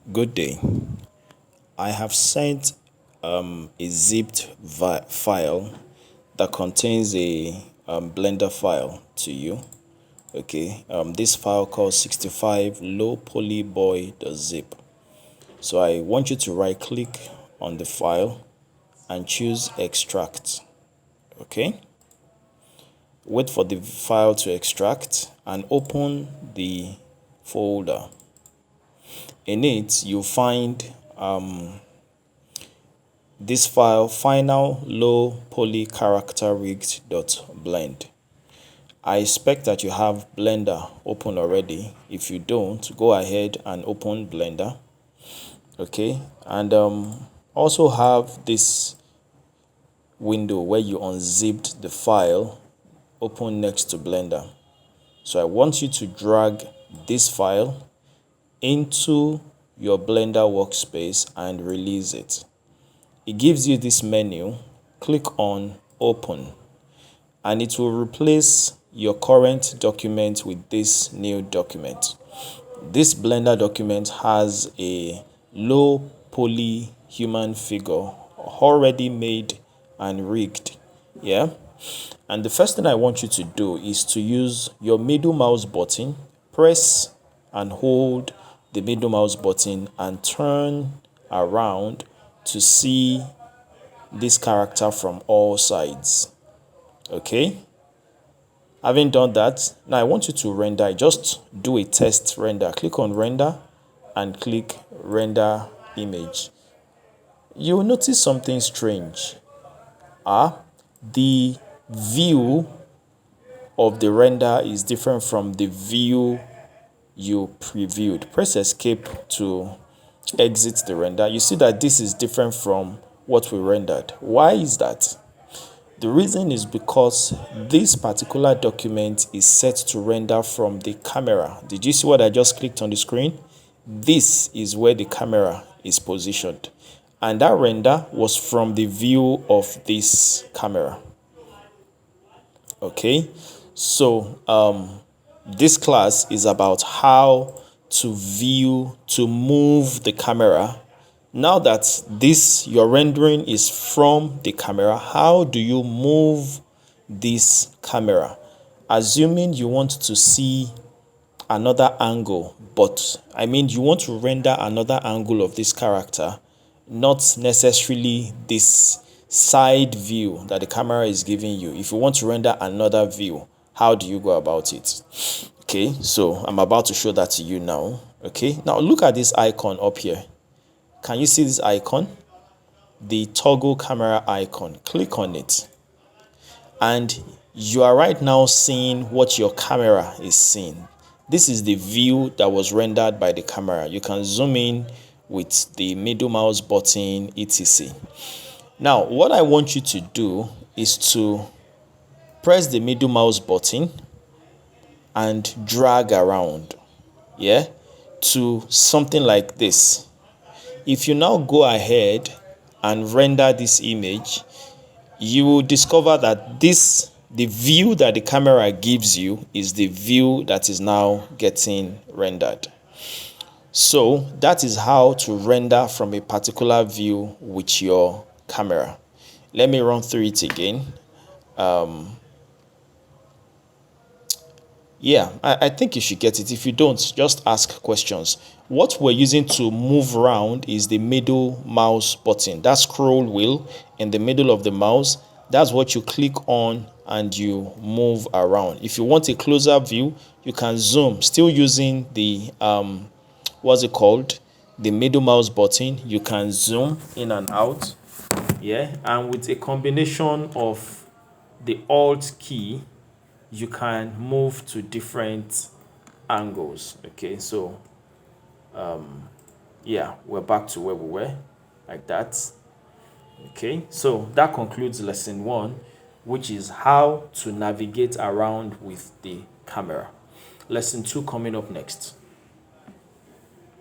Good day. I have sent a zipped file that contains a Blender file to you. Okay, this file called 65 low poly boy.zip. So I want you to right click on the file and choose extract. Okay, wait for the file to extract and open the folder. In it, you'll find this file final low poly character rigged.blend. I expect that you have Blender open already. If you don't, go ahead and open Blender. Okay, and also have this window where you unzipped the file open next to Blender. So I want you to drag this file into your Blender workspace and release it. It gives you this menu. Click on open and it will replace your current document with this new document. This Blender document has a low poly human figure already made and rigged. Yeah. And the first thing I want you to do is to use your middle mouse button, press and hold the middle mouse button and turn around to see this character from all sides. Okay, having done that, now I want you to render. Just do a test render. Click on render and click render image. You'll notice something strange. The view of the render is different from the view you previewed. Press escape to exit the render. You see that this is different from what we rendered. Why is that? The reason is because this particular document is set to render from the camera. Did you see what I just clicked on the screen? This is where the camera is positioned. And that render was from the view of this camera. Okay, so this class is about how to move the camera. Now that your rendering is from the camera, how do you move this camera? Assuming you want to see another angle, but you want to render another angle of this character, not necessarily this side view that the camera is giving you. If you want to render another view, how do you go about it? Okay, so I'm about to show that to you now. Okay, now look at this icon up here. Can you see this icon? The toggle camera icon. Click on it. And you are right now seeing what your camera is seeing. This is the view that was rendered by the camera. You can zoom in with the middle mouse button, etc. Now, what I want you to do is to press the middle mouse button and drag around, to something like this. If you now go ahead and render this image, you will discover that the view that the camera gives you is the view that is now getting rendered. So that is how to render from a particular view with your camera. Let me run through it again. I think you should get it. If you don't, just ask questions. What we're using to move around is the middle mouse button. That scroll wheel in the middle of the mouse. That's what you click on and you move around. If you want a closer view, you can zoom. Still using the the middle mouse button. You can zoom in and out. And with a combination of the Alt key, you can move to different angles. Okay, so we're back to where we were, like that. Okay, so that concludes lesson 1, which is how to navigate around with the camera. Lesson 2 coming up next.